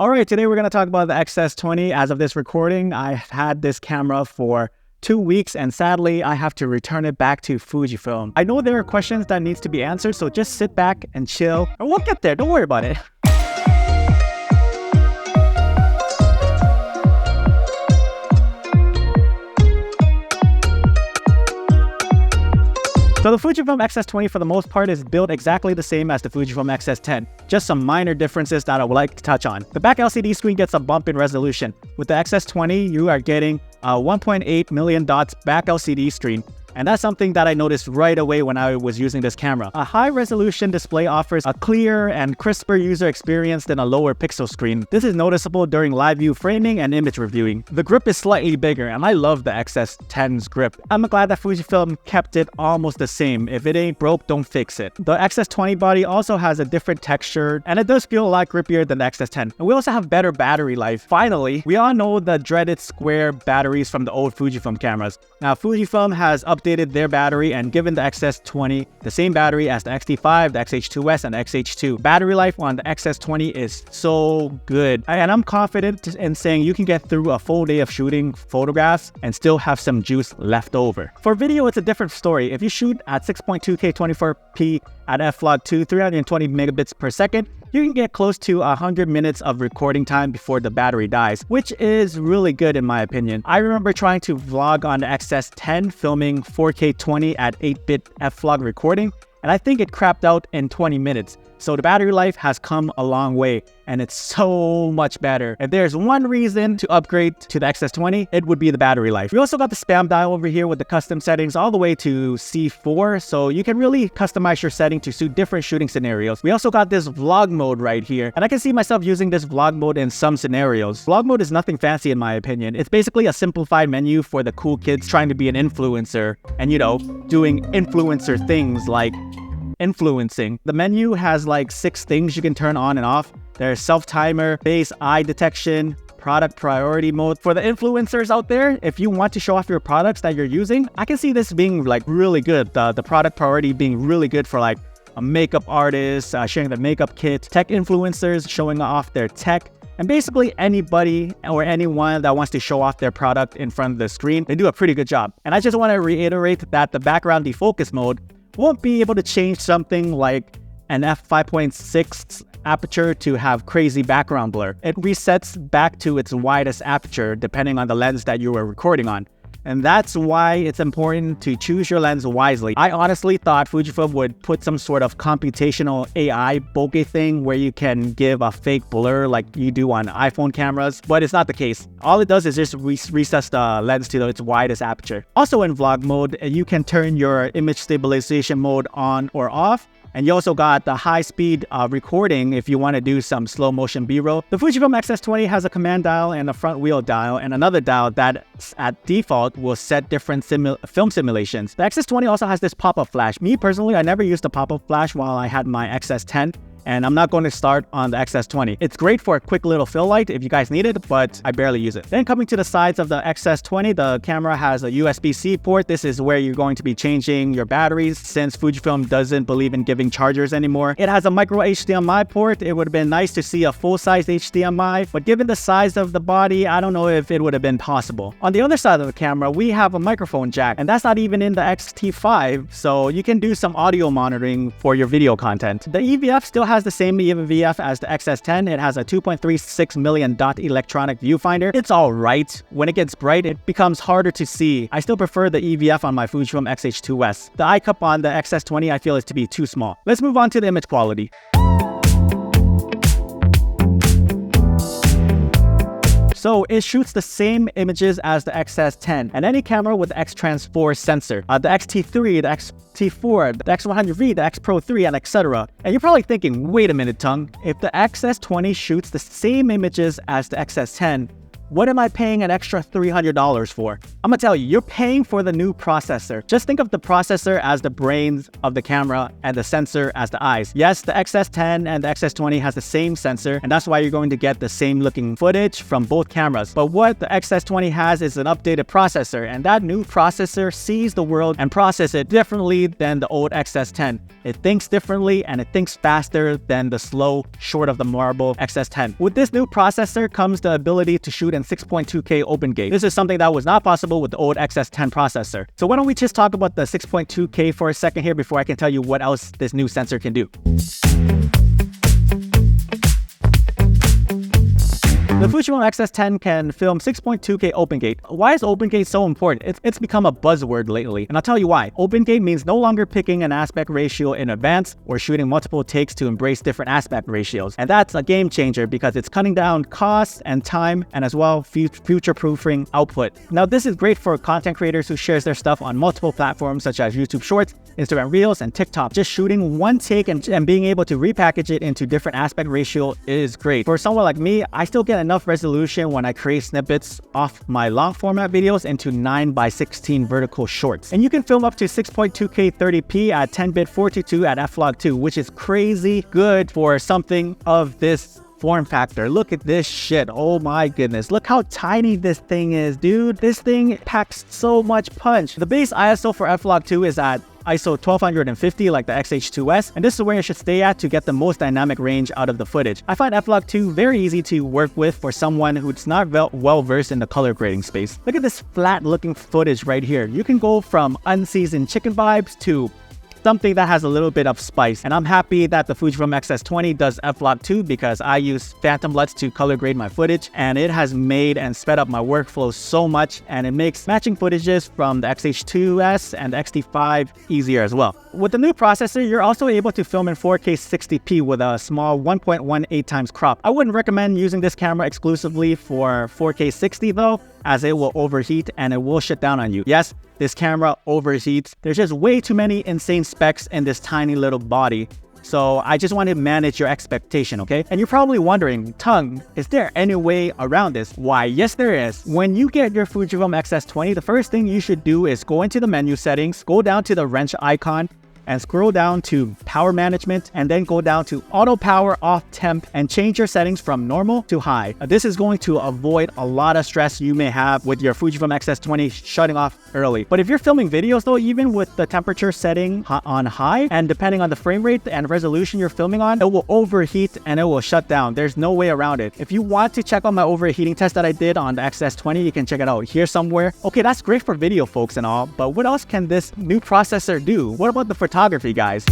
Alright, today we're going to talk about the X-S20. As of this recording, I've had this camera for 2 weeks and sadly I have to return it back to Fujifilm. I know there are questions that needs to be answered, so just sit back and chill and we'll get there, don't worry about it. So the Fujifilm X-S20 for the most part is built exactly the same as the Fujifilm X-S10, just some minor differences that I would like to touch on. The back LCD screen gets a bump in resolution. With the X-S20, you are getting a 1.8 million dots back LCD screen. And that's something that I noticed right away when I was using this camera. A high-resolution display offers a clearer and crisper user experience than a lower pixel screen. This is noticeable during live view framing and image reviewing. The grip is slightly bigger, and I love the X-S10's grip. I'm glad that Fujifilm kept it almost the same. If it ain't broke, don't fix it. The X-S20 body also has a different texture, and it does feel a lot grippier than the X-S10. And we also have better battery life. Finally, we all know the dreaded square batteries from the old Fujifilm cameras. Now, Fujifilm has updated their battery and given the X-S20 the same battery as the X-T5, the X-H2S, and the X-H2. Battery life on the X-S20 is so good. And I'm confident in saying you can get through a full day of shooting photographs and still have some juice left over. For video, it's a different story. If you shoot at 6.2K 24p at f-Flog 2, 320 megabits per second, you can get close to 100 minutes of recording time before the battery dies, which is really good in my opinion. I remember trying to vlog on the X-S10 filming 4K 20 at 8-bit f-Flog recording, and I think it crapped out in 20 minutes. So the battery life has come a long way and it's so much better. If there's one reason to upgrade to the X-S20, it would be the battery life. We also got the spam dial over here with the custom settings all the way to C4, so you can really customize your setting to suit different shooting scenarios. We also got this vlog mode right here, and I can see myself using this vlog mode in some scenarios. Vlog mode is nothing fancy in my opinion. It's basically a simplified menu for the cool kids trying to be an influencer and, you know, doing influencer things like influencing. The menu has like 6 things you can turn on and off. There's self-timer, face eye detection, product priority mode. For the influencers out there, if you want to show off your products that you're using, I can see this being like really good. The product priority being really good for like a makeup artist, sharing their makeup kit, tech influencers showing off their tech, and basically anybody or anyone that wants to show off their product in front of the screen. They do a pretty good job. And I just want to reiterate that the background defocus mode won't be able to change something like an f5.6 aperture to have crazy background blur. It resets back to its widest aperture depending on the lens that you were recording on. And that's why it's important to choose your lens wisely. I honestly thought Fujifilm would put some sort of computational AI bokeh thing where you can give a fake blur like you do on iPhone cameras, but it's not the case. All it does is just resets the lens to its widest aperture. Also in vlog mode, you can turn your image stabilization mode on or off. And you also got the high-speed recording if you want to do some slow-motion B-roll. The Fujifilm X-S20 has a command dial and a front-wheel dial and another dial that at default will set different film simulations. The X-S20 also has this pop-up flash. Me personally, I never used the pop-up flash while I had my X-S10. And I'm not going to start on the X-S20. It's great for a quick little fill light if you guys need it, but I barely use it. Then coming to the sides of the X-S20, the camera has a USB-C port. This is where you're going to be changing your batteries since Fujifilm doesn't believe in giving chargers anymore. It has a micro HDMI port. It would have been nice to see a full-size HDMI, but given the size of the body, I don't know if it would have been possible. On the other side of the camera, we have a microphone jack, and that's not even in the X-T5, so you can do some audio monitoring for your video content. The EVF still has the same EVF as the X-S10. It has a 2.36 million dot electronic viewfinder. It's alright. When it gets bright, it becomes harder to see. I still prefer the EVF on my Fujifilm X-H2S. The eye cup on the X-S20 I feel is to be too small. Let's move on to the image quality. So it shoots the same images as the X-S10 and any camera with the X-Trans4 sensor. The X-T3, the X-T4, the X100V, the X-Pro 3, and etc. And you're probably thinking, wait a minute, Tongue. If the X-S20 shoots the same images as the X-S10, What am I paying an extra $300 for? I'm gonna tell you, you're paying for the new processor. Just think of the processor as the brains of the camera and the sensor as the eyes. Yes, the X-S10 and the X-S20 has the same sensor, and that's why you're going to get the same looking footage from both cameras. But what the X-S20 has is an updated processor, and that new processor sees the world and processes it differently than the old X-S10. It thinks differently and it thinks faster than the slow, short of the marble X-S10. With this new processor comes the ability to shoot in 6.2K open gate. This is something that was not possible with the old X-S10 processor. So why don't we just talk about the 6.2K for a second here before I can tell you what else this new sensor can do. The Fujifilm X-S10 can film 6.2K open gate. Why is open gate so important? It's become a buzzword lately, and I'll tell you why. Open gate means no longer picking an aspect ratio in advance or shooting multiple takes to embrace different aspect ratios. And that's a game changer because it's cutting down costs and time, and as well future-proofing output. Now this is great for content creators who shares their stuff on multiple platforms such as YouTube Shorts, Instagram Reels, and TikTok. Just shooting one take and being able to repackage it into different aspect ratio is great. For someone like me, I still get enough resolution when I create snippets off my long format videos into 9:16 vertical shorts. And you can film up to 6.2K 30p at 10-bit 422 at Flog 2, which is crazy good for something of this form factor. Look at this shit. Oh my goodness. Look how tiny this thing is, dude. This thing packs so much punch. The base ISO for Flog 2 is at ISO 1250 like the XH2S, and this is where you should stay at to get the most dynamic range out of the footage. I find Flog 2 very easy to work with for someone who's not well versed in the color grading space. Look at this flat looking footage right here. You can go from unseasoned chicken vibes to something that has a little bit of spice. And I'm happy that the Fujifilm X-S20 does Flog 2 because I use phantom LUTs to color grade my footage, and it has made and sped up my workflow so much, and it makes matching footages from the XH2S and the X-T5 easier as well. With the new processor, you're also able to film in 4K 60p with a small 1.18 times crop. I wouldn't recommend using this camera exclusively for 4K 60 though, as it will overheat and it will shut down on you. Yes, this camera overheats. There's just way too many insane specs in this tiny little body. So I just want to manage your expectation, okay? And you're probably wondering, Tongue, is there any way around this? Why, yes there is. When you get your Fujifilm X-S20, the first thing you should do is go into the menu settings, go down to the wrench icon, and scroll down to power management, and then go down to auto power off temp and change your settings from normal to high. This is going to avoid a lot of stress you may have with your Fujifilm X-S20 shutting off early. But if you're filming videos though, even with the temperature setting on high, and depending on the frame rate and resolution you're filming on, it will overheat and it will shut down. There's no way around it. If you want to check out my overheating test that I did on the X-S20, you can check it out here somewhere. Okay, that's great for video folks and all, but what else can this new processor do? What about the photography, guys?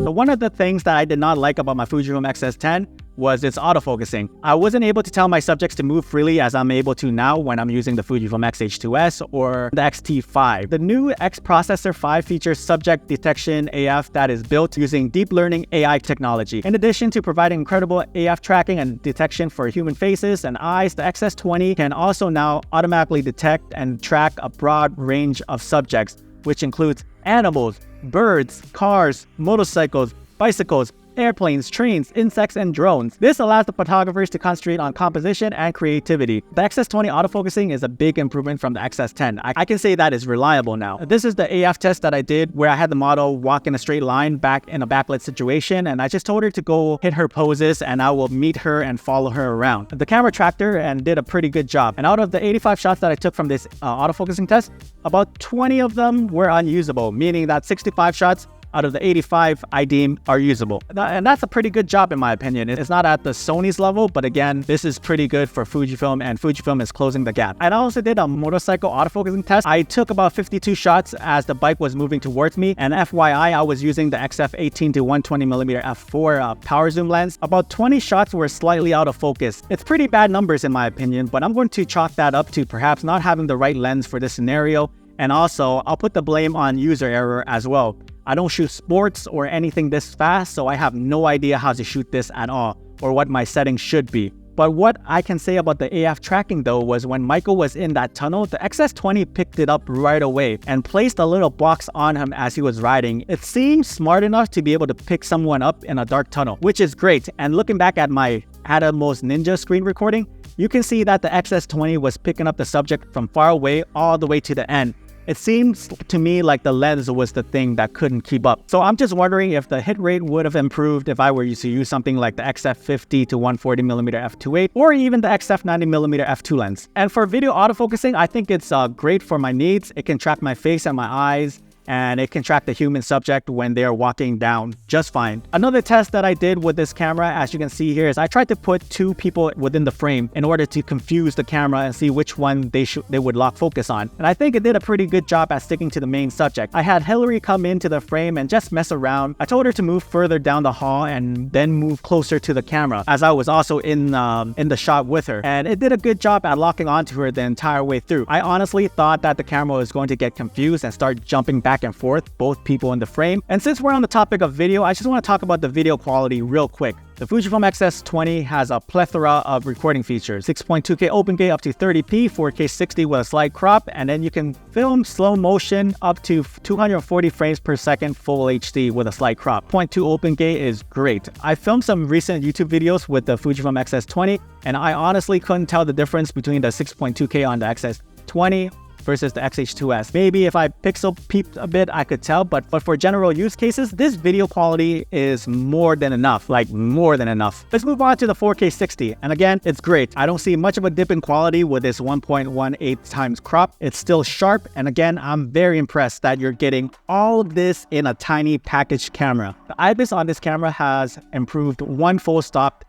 So one of the things that I did not like about my Fujifilm X-S10 was its autofocusing. I wasn't able to tell my subjects to move freely as I'm able to now when I'm using the Fujifilm X-H2S or the X-T5. The new X Processor 5 features subject detection AF that is built using deep learning AI technology. In addition to providing incredible AF tracking and detection for human faces and eyes, the X-S20 can also now automatically detect and track a broad range of subjects, which includes animals, birds, cars, motorcycles, bicycles, airplanes, trains, insects, and drones. This allows the photographers to concentrate on composition and creativity. The X-S20 autofocusing is a big improvement from the X-S10. I can say that is reliable now. This is the AF test that I did where I had the model walk in a straight line back in a backlit situation, and I just told her to go hit her poses and I will meet her and follow her around. The camera tracked her and did a pretty good job. And out of the 85 shots that I took from this autofocusing test, about 20 of them were unusable, meaning that 65 shots out of the 85 I deem are usable. And that's a pretty good job in my opinion. It's not at the Sony's level, but again, this is pretty good for Fujifilm, and Fujifilm is closing the gap. I also did a motorcycle autofocusing test. I took about 52 shots as the bike was moving towards me, and FYI, I was using the XF 18 to 120mm f4 power zoom lens. About 20 shots were slightly out of focus. It's pretty bad numbers in my opinion, but I'm going to chalk that up to perhaps not having the right lens for this scenario, and also I'll put the blame on user error as well. I don't shoot sports or anything this fast, so I have no idea how to shoot this at all or what my settings should be. But what I can say about the AF tracking though was when Michael was in that tunnel, the X-S20 picked it up right away and placed a little box on him as he was riding. It seemed smart enough to be able to pick someone up in a dark tunnel, which is great. And looking back at my Atomos Ninja screen recording, you can see that the X-S20 was picking up the subject from far away all the way to the end. It seems to me like the lens was the thing that couldn't keep up. So I'm just wondering if the hit rate would have improved if I were to use something like the XF50 to 140mm f2.8 or even the XF90mm f2 lens. And for video autofocusing, I think it's great for my needs. It can track my face and my eyes, and it can track the human subject when they're walking down just fine. Another test that I did with this camera, as you can see here, is I tried to put two people within the frame in order to confuse the camera and see which one they would lock focus on. And I think it did a pretty good job at sticking to the main subject. I had Hillary come into the frame and just mess around. I told her to move further down the hall and then move closer to the camera, as I was also in the shot with her. And it did a good job at locking onto her the entire way through. I honestly thought that the camera was going to get confused and start jumping back and forth, both people in the frame. And since we're on the topic of video, I just want to talk about the video quality real quick. The Fujifilm X-S20 has a plethora of recording features. 6.2K open gate up to 30p, 4K 60 with a slight crop, and then you can film slow motion up to 240 frames per second full HD with a slight crop. 0.2 open gate is great. I filmed some recent YouTube videos with the Fujifilm X-S20, and I honestly couldn't tell the difference between the 6.2K on the X-S20 versus the X-H2S. Maybe if I pixel peeped a bit, I could tell, but for general use cases, this video quality is more than enough, like more than enough. Let's move on to the 4K 60. And again, it's great. I don't see much of a dip in quality with this 1.18 times crop. It's still sharp. And again, I'm very impressed that you're getting all of this in a tiny packaged camera. The IBIS on this camera has improved 1 full stop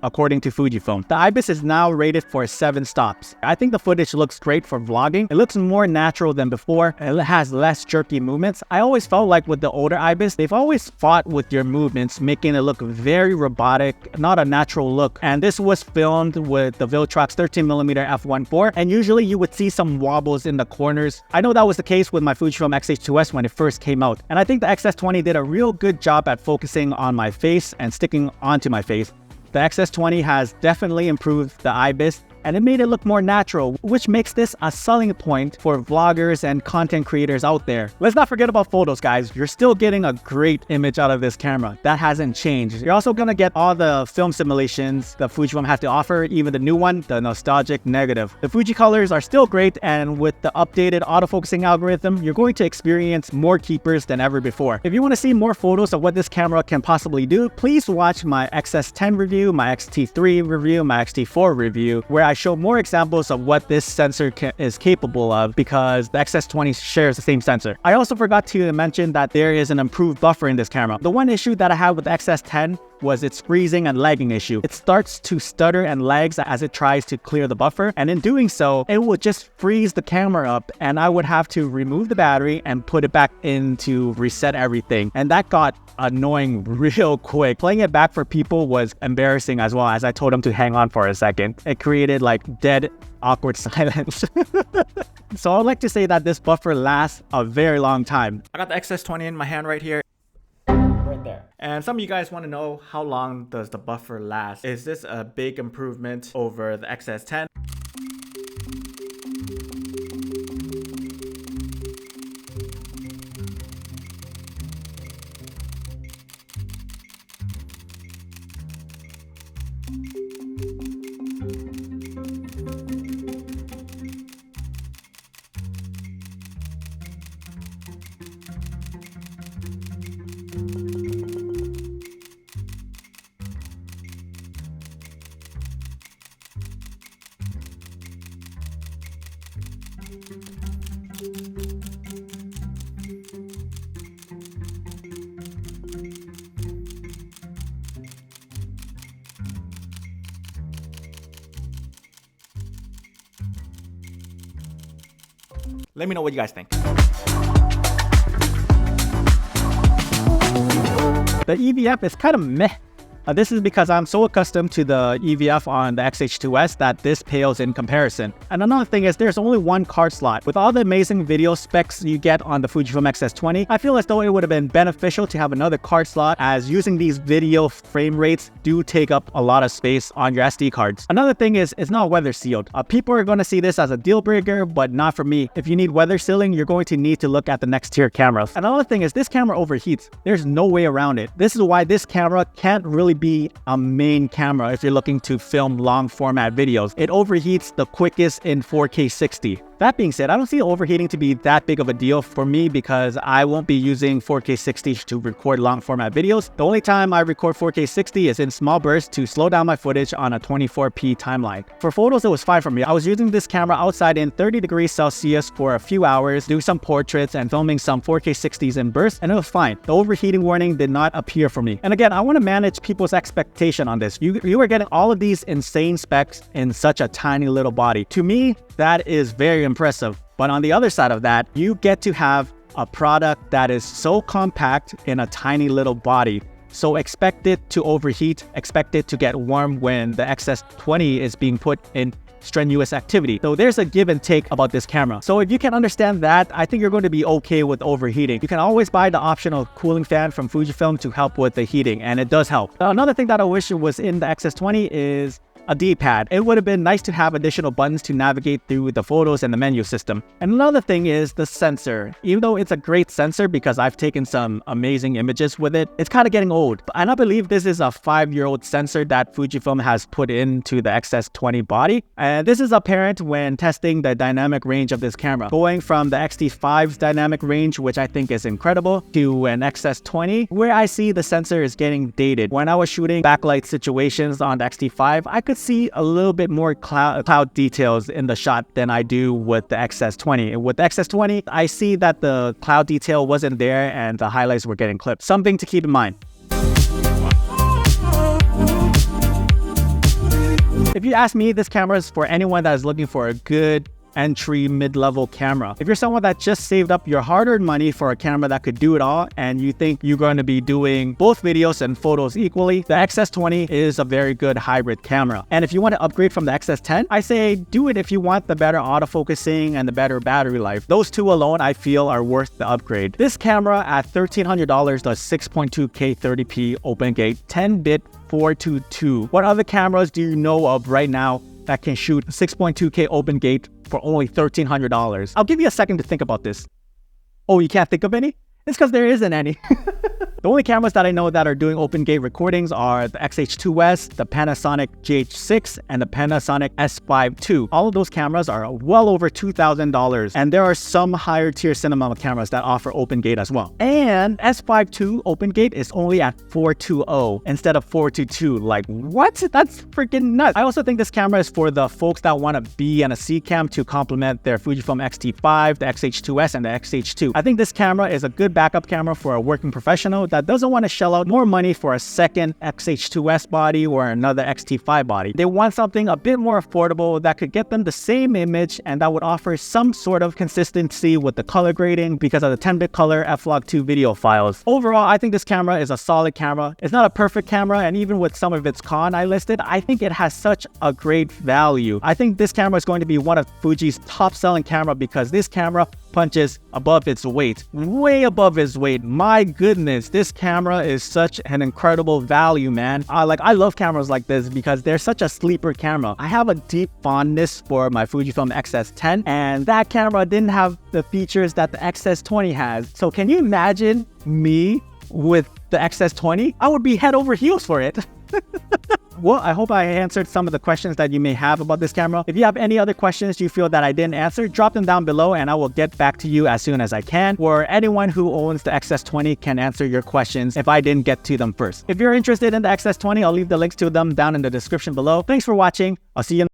according to Fujifilm. The IBIS is now rated for 7 stops. I think the footage looks great for vlogging. It looks more natural than before. It has less jerky movements. I always felt like with the older IBIS, they've always fought with your movements, making it look very robotic, not a natural look. And this was filmed with the Viltrox 13mm f1.4, and usually you would see some wobbles in the corners. I know that was the case with my Fujifilm X-H2S when it first came out. And I think the X-S20 did a real good job at focusing on my face and sticking onto my face. The X-S20 has definitely improved the IBIS, and it made it look more natural, which makes this a selling point for vloggers and content creators out there. Let's not forget about photos, guys. You're still getting a great image out of this camera. That hasn't changed. You're also gonna get all the film simulations that Fujifilm has to offer, even the new one, the nostalgic negative. The Fuji colors are still great, and with the updated autofocusing algorithm, you're going to experience more keepers than ever before. If you want to see more photos of what this camera can possibly do, please watch my X-S10 review, my X-T3 review, my X-T4 review, where I show more examples of what this sensor is capable of, because the X-S20 shares the same sensor. I also forgot to mention that there is an improved buffer in this camera. The one issue that I had with the X-S10 was its freezing and lagging issue. It starts to stutter and lags as it tries to clear the buffer, and in doing so, it will just freeze the camera up, and I would have to remove the battery and put it back in to reset everything, and that got annoying real quick. Playing it back for people was embarrassing as well, as I told them to hang on for a second. It created like dead awkward silence. So I'd like to say that this buffer lasts a very long time. I got the X-S20 in my hand right here. There. And some of you guys want to know, how long does the buffer last? Is this a big improvement over the X-S10? Let me know what you guys think. The EVF is kind of meh. This is because I'm so accustomed to the EVF on the X-H2S that this pales in comparison. And another thing is there's only one card slot. With all the amazing video specs you get on the Fujifilm X-S20, I feel as though it would have been beneficial to have another card slot, as using these video frame rates do take up a lot of space on your SD cards. Another thing is it's not weather sealed. People are going to see this as a deal breaker, but not for me. If you need weather sealing, you're going to need to look at the next tier cameras. Another thing is this camera overheats. There's no way around it. This is why this camera can't really be a main camera if you're looking to film long format videos. It overheats the quickest in 4K 60. That being said, I don't see overheating to be that big of a deal for me because I won't be using 4K 60 to record long format videos. The only time I record 4K 60 is in small bursts to slow down my footage on a 24p timeline. For photos, it was fine for me. I was using this camera outside in 30 degrees Celsius for a few hours, doing some portraits and filming some 4K 60s in bursts, and it was fine. The overheating warning did not appear for me. And again, I want to manage people's expectation on this. You are getting all of these insane specs in such a tiny little body. To me, that is very impressive. But on the other side of that, you get to have a product that is so compact in a tiny little body. So expect it to overheat, expect it to get warm when the X-S20 is being put in strenuous activity. So there's a give and take about this camera. So if you can understand that, I think you're going to be okay with overheating. You can always buy the optional cooling fan from Fujifilm to help with the heating, and it does help. Another thing that I wish was in the X-S20 is a D-pad. It would have been nice to have additional buttons to navigate through the photos and the menu system. And another thing is the sensor. Even though it's a great sensor because I've taken some amazing images with it, it's kind of getting old. And I believe this is a 5-year-old sensor that Fujifilm has put into the X-S20 body. And this is apparent when testing the dynamic range of this camera. Going from the X-T5's dynamic range, which I think is incredible, to an X-S20, where I see the sensor is getting dated. When I was shooting backlight situations on the X-T5, I could see a little bit more cloud details in the shot than I do with the X-S20. With the X-S20, I see that the cloud detail wasn't there and the highlights were getting clipped. Something to keep in mind. If you ask me, this camera is for anyone that is looking for a good entry mid-level camera. If you're someone that just saved up your hard-earned money for a camera that could do it all and you think you're going to be doing both videos and photos equally, the X-S20 is a very good hybrid camera. And if you want to upgrade from the X-S10, I say do it if you want the better autofocusing and the better battery life. Those two alone I feel are worth the upgrade. This camera at $1,300 does 6.2K 30p open gate 10-bit 422. What other cameras do you know of right now that can shoot 6.2K open gate for only $1,300? I'll give you a second to think about this. Oh, you can't think of any? It's because there isn't any. The only cameras that I know that are doing open gate recordings are the X-H2S, the Panasonic GH6, and the Panasonic S5 II. All of those cameras are well over $2,000, and there are some higher tier cinema cameras that offer open gate as well. And S5 II open gate is only at 420 instead of 422. Like, what? That's freaking nuts. I also think this camera is for the folks that want a B and a C cam to complement their Fujifilm X-T5, the X-H2S, and the X-H2. I think this camera is a good backup camera for a working professional that doesn't want to shell out more money for a second X-H2S body or another X-T5 body. They want something a bit more affordable that could get them the same image and that would offer some sort of consistency with the color grading because of the 10-bit color F-Log 2 video files. Overall, I think this camera is a solid camera. It's not a perfect camera, and even with some of its cons I listed, I think it has such a great value. I think this camera is going to be one of Fuji's top-selling camera because this camera punches above its weight, way above its weight. My goodness, this camera is such an incredible value, man. I love cameras like this because they're such a sleeper camera. I have a deep fondness for my Fujifilm X-S10, and that camera didn't have the features that the X-S20 has. So can you imagine me with the X-S20? I would be head over heels for it. Well, I hope I answered some of the questions that you may have about this camera. If you have any other questions you feel that I didn't answer, drop them down below and I will get back to you as soon as I can. Or anyone who owns the X-S20 can answer your questions if I didn't get to them first. If you're interested in the X-S20, I'll leave the links to them down in the description below. Thanks for watching. I'll see you